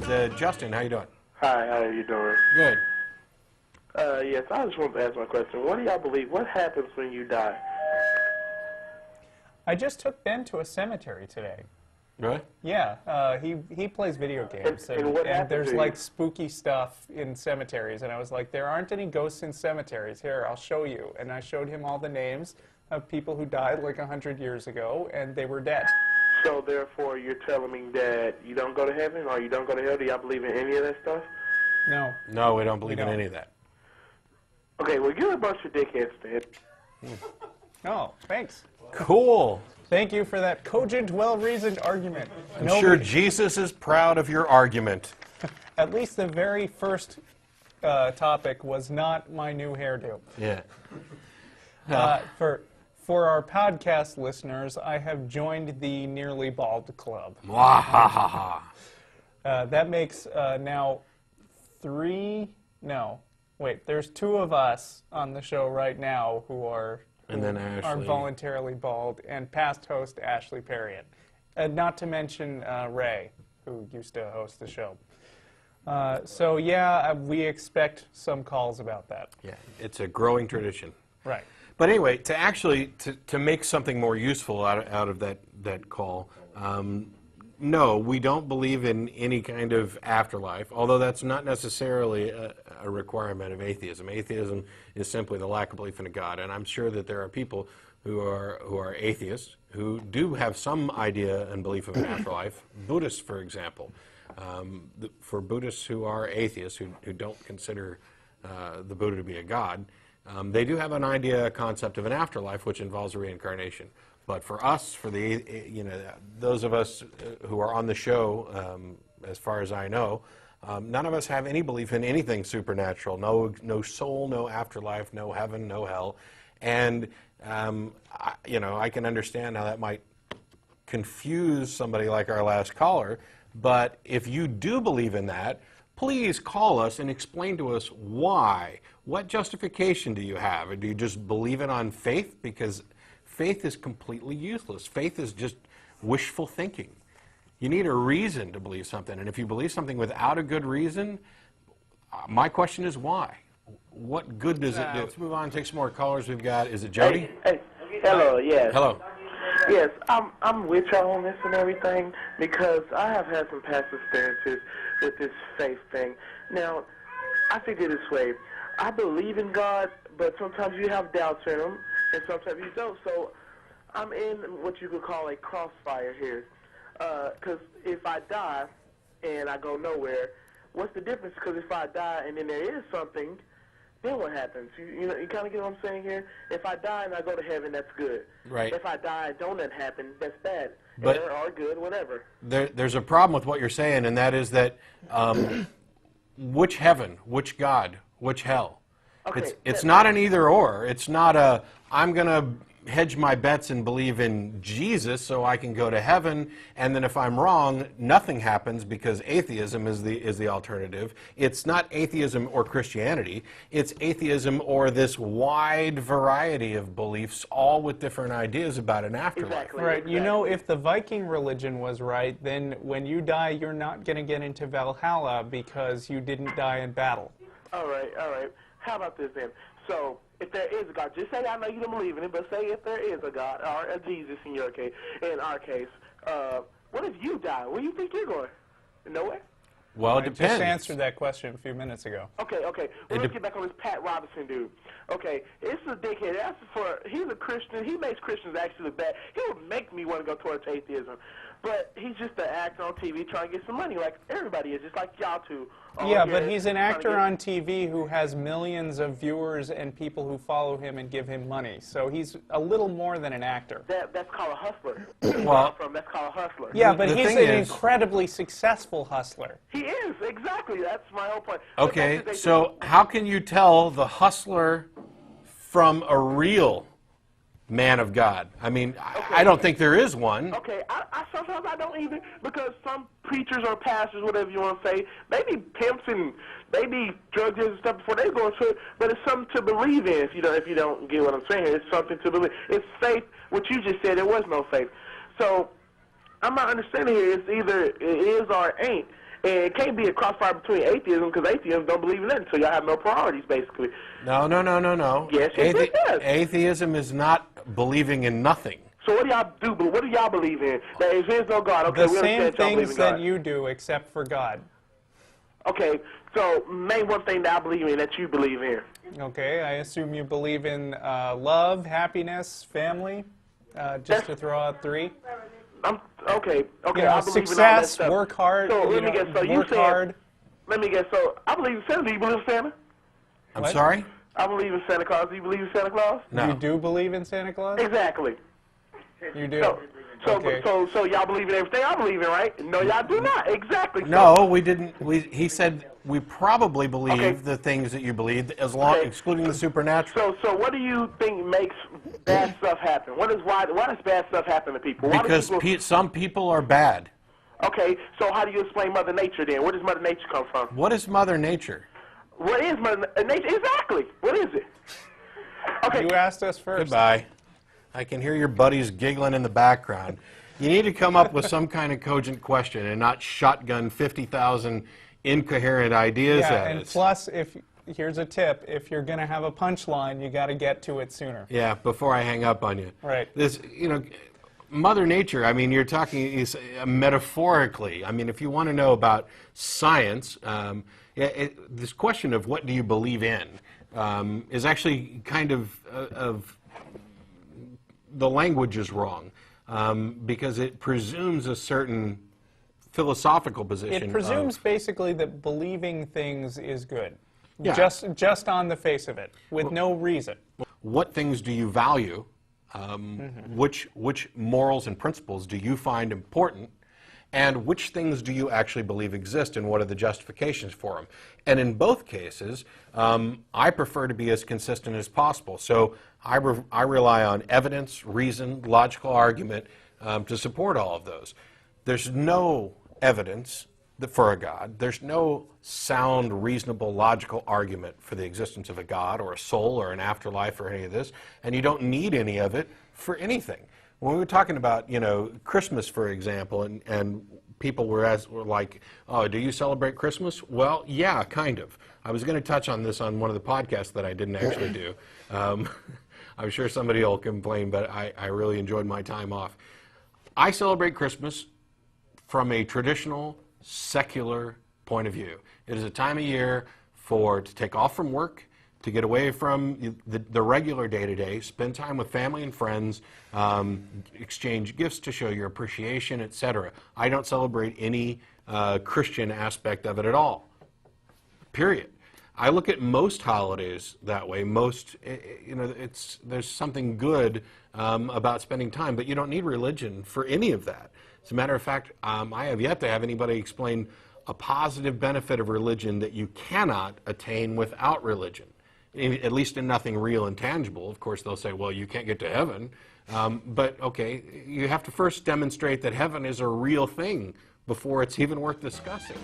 Justin. How you doing? Hi, how are you doing? Good. Yes, I just wanted to ask my question. What do y'all believe? What happens when you die? I just took Ben to a cemetery today. Really? Yeah, he plays video games, And what happens there's to you? like spooky stuff in cemeteries, and I was like, there aren't any ghosts in cemeteries. Here, I'll show you. And I showed him all the names of people who died like 100 years ago, and they were dead. So therefore, you're telling me that you don't go to heaven or you don't go to hell? Do y'all believe in any of that stuff? No. No, we don't believe in any of that. Okay, well, you're a bunch of dickheads, then. Oh, thanks. Cool. Thank you for that cogent, well-reasoned argument. I'm sure Jesus is proud of your argument. At least the very first topic was not my new hairdo. Yeah. For our podcast listeners, I have joined the Nearly Bald Club. That makes now there's two of us on the show right now who are voluntarily bald, and past host Ashley Perriott. Not to mention Ray, who used to host the show. So yeah, we expect some calls about that. Yeah, it's a growing tradition. Right. But anyway, to make something more useful out of that call, no, we don't believe in any kind of afterlife, although that's not necessarily a requirement of atheism. Atheism is simply the lack of belief in a God, and I'm sure that there are people who are atheists who do have some idea and belief of an afterlife. Buddhists, for example. For Buddhists who are atheists, who don't consider the Buddha to be a god, they do have an idea, a concept of an afterlife, which involves reincarnation. But for us, for those of us who are on the show, as far as I know, none of us have any belief in anything supernatural. No soul, no afterlife, no heaven, no hell. And I can understand how that might confuse somebody like our last caller. But if you do believe in that, please call us and explain to us why. What justification do you have? Or do you just believe it on faith? Because faith is completely useless. Faith is just wishful thinking. You need a reason to believe something. And if you believe something without a good reason, my question is why? What good does it do? Let's move on and take some more callers. We've got, is it Jody? Hey, hello, yes. Hello. Yes, I'm with y'all on this and everything because I have had some past experiences with this faith thing. Now, I figure this way. I believe in God, but sometimes you have doubts in Him, and sometimes you don't. So I'm in what you could call a crossfire here. Because if I die and I go nowhere, what's the difference? Because if I die and then there is something, then what happens? You kind of get what I'm saying here? If I die and I go to heaven, that's good. Right. If I die and don't that happen, that's bad. But or good, whatever. There's a problem with what you're saying, and that is that which heaven, which God, which hell? Okay, it's not an either or. It's not a I'm going to hedge my bets and believe in Jesus so I can go to heaven, and then if I'm wrong, nothing happens because atheism is the alternative. It's not atheism or Christianity. It's atheism or this wide variety of beliefs, all with different ideas about an afterlife. Exactly. Right. Exactly. You know, if the Viking religion was right, then when you die, you're not going to get into Valhalla because you didn't die in battle. All right, all right. How about this then? So, if there is a God, just say I know you don't believe in it, but say if there is a God, or a Jesus in your case, in our case, what if you die? Where do you think you're going? Nowhere? Well, it I depends. just answered that question a few minutes ago. Okay. Well, let's get back on this Pat Robinson dude. Okay, it's a dickhead. He's a Christian. He makes Christians actually look bad. He would make me want to go towards atheism. But he's just an actor on TV trying to get some money, like everybody is, just like y'all two. Yeah, but he's an actor on TV who has millions of viewers and people who follow him and give him money. So he's a little more than an actor. That's called a hustler. Well, that's called a hustler. Yeah, but The he's thing an is- incredibly successful hustler. He is, exactly. That's my whole point. Okay, so how can you tell the hustler from a real man of God? I mean, I don't think there is one. Okay, I sometimes I don't either, because some preachers or pastors, whatever you want to say, maybe pimps and maybe drug dealers and stuff before they go into it, but it's something to believe in. If you don't get what I'm saying here, it's something to believe. It's faith. What you just said, there was no faith. So I'm not understanding here. It's either it is or it ain't. And it can't be a crossfire between atheism because atheists don't believe in nothing, so y'all have no priorities, basically. No. Yes, it does. Atheism is not believing in nothing. So what do y'all do? But what do y'all believe in? That if there's no God, okay, The we same understand y'all believe things in God. that you do, except for God. Okay, so name one thing that I believe in that you believe in. Okay, I assume you believe in love, happiness, family, just to throw out 3. Okay, You know, I believe success, in all that stuff. work hard, So you let me know, guess. So you work said, hard. let me guess. So I believe in Santa. Do you believe in Santa? I'm What? sorry? I believe in Santa Claus. Do you believe in Santa Claus? No. You do believe in Santa Claus? Exactly. You do. Okay. So y'all believe in everything I believe in, right? No, y'all do not. Exactly. No, we didn't. He said we probably believe Okay. the things that you believe, as long Okay. excluding the supernatural. So what do you think makes bad stuff happen? Why does bad stuff happen to people? Why do Because people, some people are bad. Okay, so how do you explain Mother Nature then? Where does Mother Nature come from? What is Mother Nature? What is Mother Nature? Exactly. What is it? Okay. You asked us first. Goodbye. I can hear your buddies giggling in the background. You need to come up with some kind of cogent question and not shotgun 50,000 incoherent ideas Yeah, at and us. plus, here's a tip: if you're going to have a punchline, you got to get to it sooner. Yeah, before I hang up on you. Right. This, Mother Nature, I mean, you're talking metaphorically. I mean, if you want to know about science, this question of what do you believe in is actually kind of the language is wrong because it presumes a certain philosophical position. It presumes basically that believing things is good, Yeah. just on the face of it, with no reason. What things do you value? Which morals and principles do you find important? And which things do you actually believe exist, and what are the justifications for them? And in both cases, I prefer to be as consistent as possible. So I rely on evidence, reason, logical argument to support all of those. There's no evidence for a God. There's no sound, reasonable, logical argument for the existence of a God or a soul or an afterlife or any of this, and you don't need any of it for anything. When we were talking about, Christmas, for example, and people were like, oh, do you celebrate Christmas? Well, yeah, kind of. I was going to touch on this on one of the podcasts that I didn't actually do. I'm sure somebody will complain, but I really enjoyed my time off. I celebrate Christmas from a traditional, secular point of view. It is a time of year to take off from work, to get away from the regular day-to-day, spend time with family and friends, exchange gifts to show your appreciation, etc. I don't celebrate any Christian aspect of it at all, period. I look at most holidays that way. There's something good about spending time, but you don't need religion for any of that. As a matter of fact, I have yet to have anybody explain a positive benefit of religion that you cannot attain without religion, at least in nothing real and tangible. Of course, they'll say, well, you can't get to heaven. But, okay, you have to first demonstrate that heaven is a real thing before it's even worth discussing.